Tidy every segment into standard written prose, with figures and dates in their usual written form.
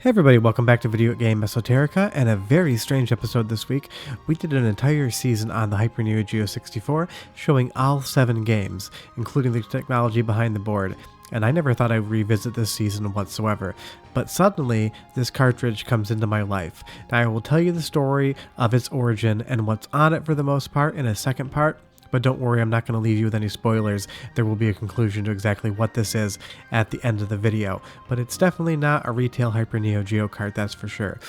Hey everybody, welcome back to Video Game Esoterica, and a very strange episode this week. We did an entire season on the Hyper Neo Geo 64, showing all 7 games, including the technology behind the board, and I never thought I'd revisit this season whatsoever. But suddenly, this cartridge comes into my life. Now I will tell you the story of its origin and what's on it for the most part in a second part, but don't worry, I'm not going to leave you with any spoilers. There will be a conclusion to exactly what this is at the end of the video. But it's definitely not a retail Hyper Neo Geo cart, that's for sure.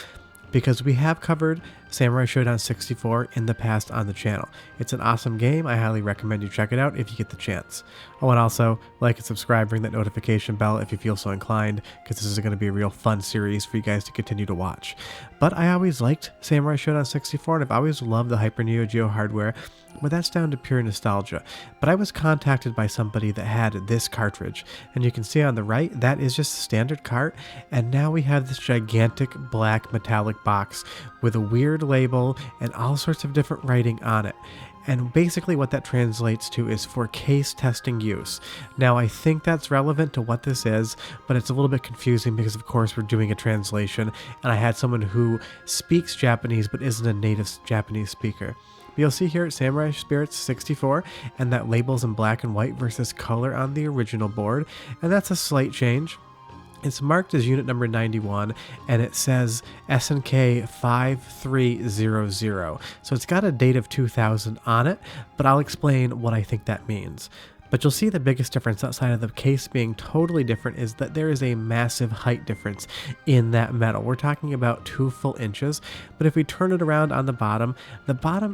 Because we have covered Samurai Shodown 64 in the past on the channel. It's an awesome game. I highly recommend you check it out if you get the chance. Oh, and also, like and subscribe, ring that notification bell if you feel so inclined, because this is going to be a real fun series for you guys to continue to watch. But I always liked Samurai Shodown 64, and I've always loved the Hyper Neo Geo hardware, but that's down to pure nostalgia. But I was contacted by somebody that had this cartridge, and you can see on the right, that is just a standard cart, and now we have this gigantic black metallic box with a weird label and all sorts of different writing on it. And basically what that translates to is for case testing use. Now I think that's relevant to what this is, but it's a little bit confusing because of course we're doing a translation, and I had someone who speaks Japanese but isn't a native Japanese speaker. You'll see here at Samurai Spirits 64, and that label's in black and white versus color on the original board, and that's a slight change. It's marked as unit number 91, and it says SNK 5300. So it's got a date of 2000 on it, but I'll explain what I think that means. But you'll see the biggest difference outside of the case being totally different is that there is a massive height difference in that metal. We're talking about 2 full inches, but if we turn it around on the bottom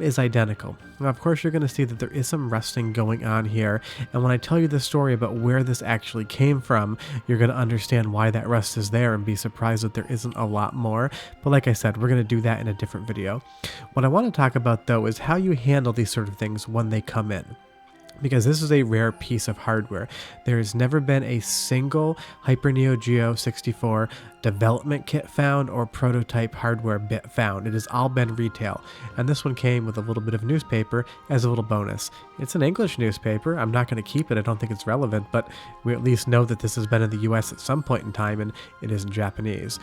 is identical. Now, of course, you're going to see that there is some rusting going on here, and when I tell you the story about where this actually came from, you're going to understand why that rust is there and be surprised that there isn't a lot more. But like I said, we're going to do that in a different video. What I want to talk about, though, is how you handle these sort of things when they come in, because this is a rare piece of hardware. There has never been a single Hyper Neo Geo 64 development kit found or prototype hardware bit found. It has all been retail, and this one came with a little bit of newspaper as a little bonus. It's an English newspaper. I'm not going to keep it. I don't think it's relevant, but we at least know that this has been in the US at some point in time, and it is in Japanese.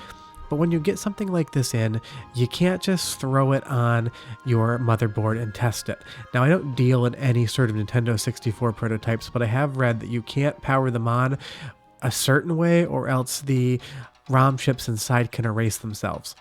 But when you get something like this in, you can't just throw it on your motherboard and test it. Now, I don't deal in any sort of Nintendo 64 prototypes, but I have read that you can't power them on a certain way or else the ROM chips inside can erase themselves.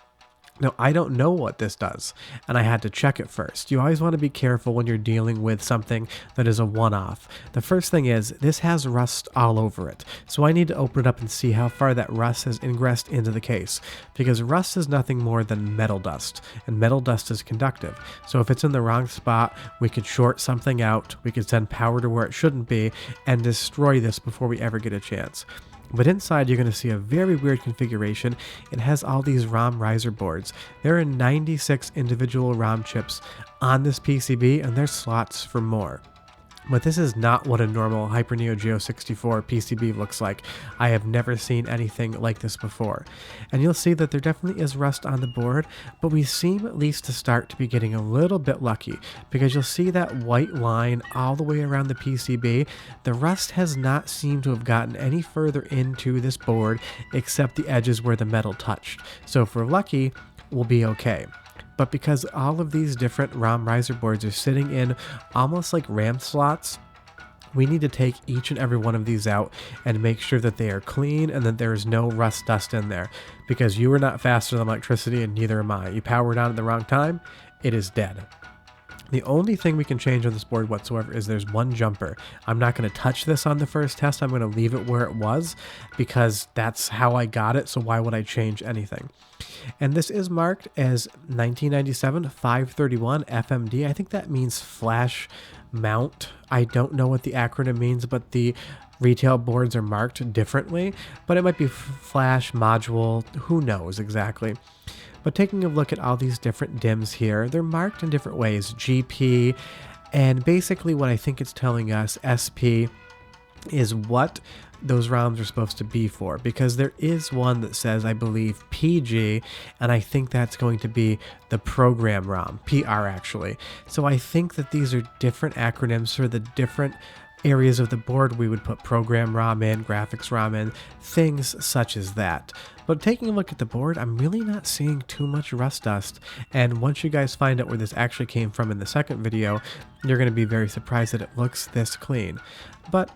Now, I don't know what this does, and I had to check it first. You always want to be careful when you're dealing with something that is a one-off. The first thing is, this has rust all over it, so I need to open it up and see how far that rust has ingressed into the case, because rust is nothing more than metal dust, and metal dust is conductive. So if it's in the wrong spot, we could short something out, we could send power to where it shouldn't be, and destroy this before we ever get a chance. But inside, you're going to see a very weird configuration. It has all these ROM riser boards. There are 96 individual ROM chips on this PCB, and there's slots for more. But this is not what a normal Hyper Neo Geo 64 PCB looks like. I have never seen anything like this before. And you'll see that there definitely is rust on the board, but we seem at least to start to be getting a little bit lucky, because you'll see that white line all the way around the PCB. The rust has not seemed to have gotten any further into this board except the edges where the metal touched. So if we're lucky, we'll be okay. But because all of these different ROM riser boards are sitting in almost like RAM slots, we need to take each and every one of these out and make sure that they are clean and that there is no rust dust in there. Because you are not faster than electricity, and neither am I. You power it on at the wrong time, it is dead. The only thing we can change on this board whatsoever is there's one jumper. I'm not going to touch this on the first test. I'm going to leave it where it was because that's how I got it, so why would I change anything? And this is marked as 1997 531 FMD. I think that means flash mount. I don't know what the acronym means, but the retail boards are marked differently, but it might be flash module. Who knows exactly? But taking a look at all these different DIMMs here, they're marked in different ways. GP, and basically what I think it's telling us, SP, is what those ROMs are supposed to be for, because there is one that says, I believe, PG, and I think that's going to be the program ROM, PR actually. So I think that these are different acronyms for the different areas of the board we would put program ROM in, graphics ROM in, things such as that. But taking a look at the board, I'm really not seeing too much rust dust, and once you guys find out where this actually came from in the second video, you're going to be very surprised that it looks this clean. But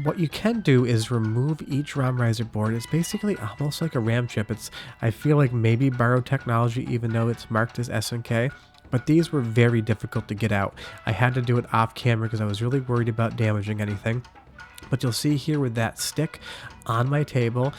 what you can do is remove each ROM riser board. It's basically almost like a RAM chip. I feel like maybe borrowed technology, even though it's marked as SNK. But these were very difficult to get out. I had to do it off camera because I was really worried about damaging anything. But you'll see here with that stick on my table,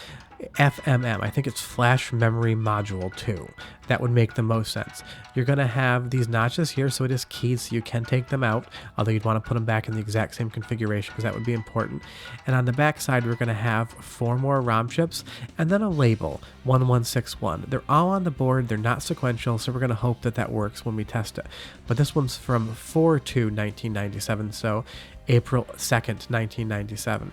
FMM, I think it's Flash Memory Module 2. That would make the most sense. You're going to have these notches here, so it is keyed, so you can take them out, although you'd want to put them back in the exact same configuration because that would be important. And on the back side, we're going to have 4 more ROM chips and then a label, 1161. They're all on the board, they're not sequential, so we're going to hope that that works when we test it. But this one's from 4/2/1997, so April 2nd, 1997.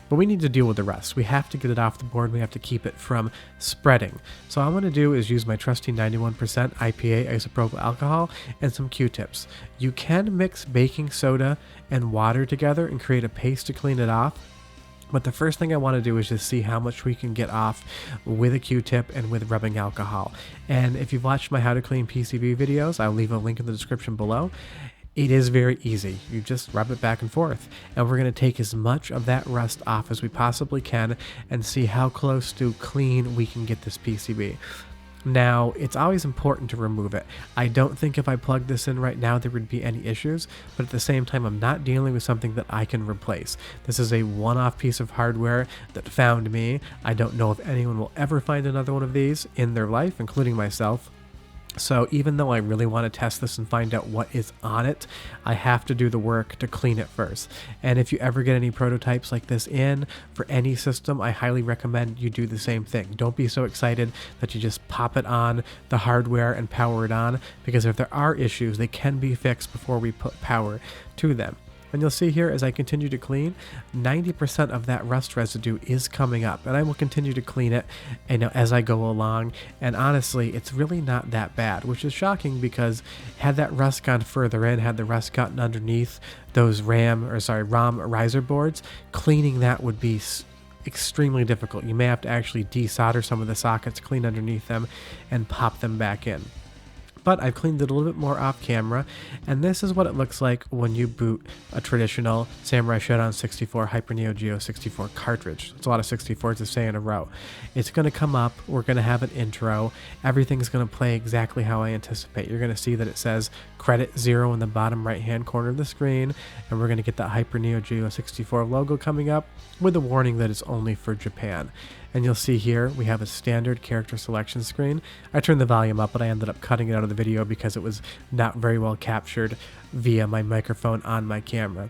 But we need to deal with the rest. We have to get it off the board. We have to keep it from spreading. So all I'm going to do is use my trusty 91% IPA isopropyl alcohol and some Q-tips. You can mix baking soda and water together and create a paste to clean it off. But the first thing I want to do is just see how much we can get off with a Q-tip and with rubbing alcohol. And if you've watched my How to Clean PCB videos, I'll leave a link in the description below. It is very easy. You just rub it back and forth. And we're going to take as much of that rust off as we possibly can and see how close to clean we can get this PCB. Now, it's always important to remove it. I don't think if I plug this in right now there would be any issues, but at the same time I'm not dealing with something that I can replace. This is a one-off piece of hardware that found me. I don't know if anyone will ever find another one of these in their life, including myself. So even though I really want to test this and find out what is on it, I have to do the work to clean it first. And if you ever get any prototypes like this in for any system, I highly recommend you do the same thing. Don't be so excited that you just pop it on the hardware and power it on, because if there are issues, they can be fixed before we put power to them. And you'll see here as I continue to clean, 90% of that rust residue is coming up, and I will continue to clean it as I go along. And honestly, it's really not that bad, which is shocking because had that rust gone further in, had the rust gotten underneath those ROM riser boards, cleaning that would be extremely difficult. You may have to actually desolder some of the sockets, clean underneath them, and pop them back in. But I've cleaned it a little bit more off camera, and this is what it looks like when you boot a traditional Samurai Shodown 64 Hyper Neo Geo 64 cartridge. It's a lot of 64s to say in a row. It's going to come up, we're going to have an intro, everything's going to play exactly how I anticipate. You're going to see that it says credit 0 in the bottom right hand corner of the screen, and we're going to get that Hyper Neo Geo 64 logo coming up with a warning that it's only for Japan. And you'll see here we have a standard character selection screen. I turned the volume up, but I ended up cutting it out of the video because it was not very well captured via my microphone on my camera.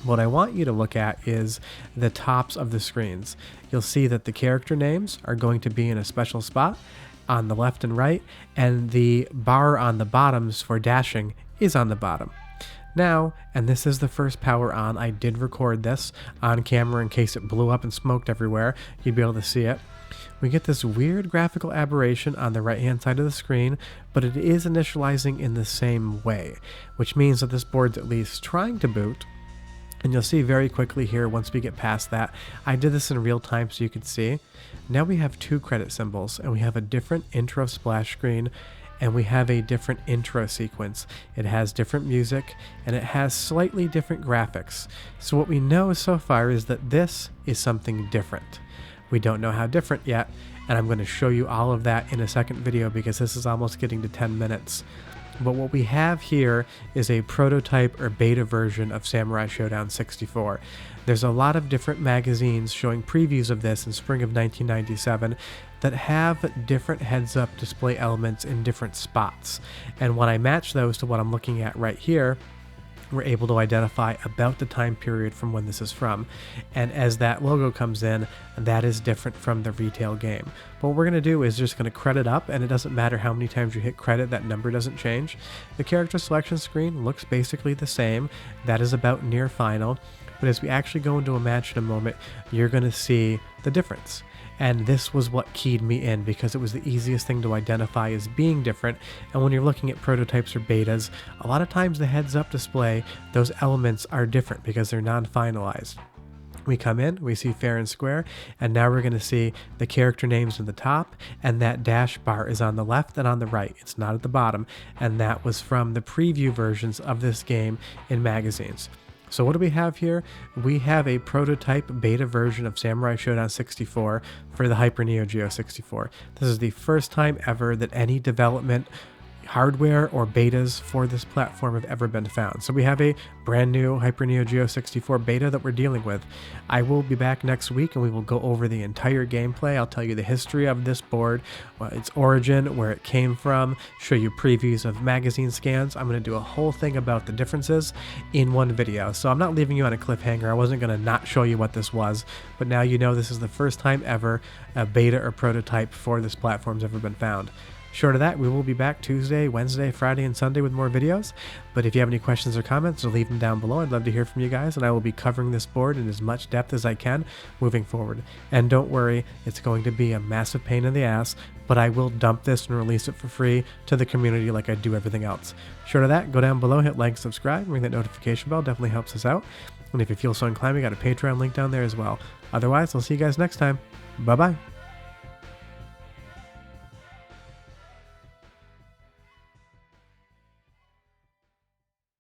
What I want you to look at is the tops of the screens. You'll see that the character names are going to be in a special spot on the left and right, and the bar on the bottoms for dashing is on the bottom. Now, and this is the first power on, I did record this on camera in case it blew up and smoked everywhere, you'd be able to see it. We get this weird graphical aberration on the right hand side of the screen, but it is initializing in the same way, which means that this board's at least trying to boot. And you'll see very quickly here once we get past that, I did this in real time so you could see. Now we have 2 credit symbols, and we have a different intro splash screen, and we have a different intro sequence. It has different music, and it has slightly different graphics. So what we know so far is that this is something different. We don't know how different yet, and I'm going to show you all of that in a second video because this is almost getting to 10 minutes. But what we have here is a prototype or beta version of Samurai Shodown 64. There's a lot of different magazines showing previews of this in spring of 1997 that have different heads-up display elements in different spots. And when I match those to what I'm looking at right here, we're able to identify about the time period from when this is from. And as that logo comes in, that is different from the retail game. But what we're going to do is just going to credit up, and it doesn't matter how many times you hit credit, that number doesn't change. The character selection screen looks basically the same. That is about near final. But as we actually go into a match in a moment, you're going to see the difference. And this was what keyed me in because it was the easiest thing to identify as being different. And when you're looking at prototypes or betas, a lot of times the heads-up display, those elements are different because they're non-finalized. We come in, we see fair and square, and now we're going to see the character names in the top, and that dash bar is on the left and on the right. It's not at the bottom, and that was from the preview versions of this game in magazines. So what do we have here? We have a prototype beta version of Samurai Shodown 64 for the Hyper Neo Geo 64. This is the first time ever that any development hardware or betas for this platform have ever been found. So we have a brand new Hyper Neo Geo 64 beta that we're dealing with. I will be back next week and we will go over the entire gameplay. I'll tell you the history of this board, its origin, where it came from, show you previews of magazine scans. I'm going to do a whole thing about the differences in one video. So I'm not leaving you on a cliffhanger. I wasn't going to not show you what this was, but now you know this is the first time ever a beta or prototype for this platform's ever been found. Short of that, we will be back Tuesday, Wednesday, Friday, and Sunday with more videos. But if you have any questions or comments, leave them down below. I'd love to hear from you guys, and I will be covering this board in as much depth as I can moving forward. And don't worry, it's going to be a massive pain in the ass, but I will dump this and release it for free to the community like I do everything else. Short of that, go down below, hit like, subscribe, ring that notification bell. Definitely helps us out. And if you feel so inclined, we got a Patreon link down there as well. Otherwise, I'll see you guys next time. Bye-bye.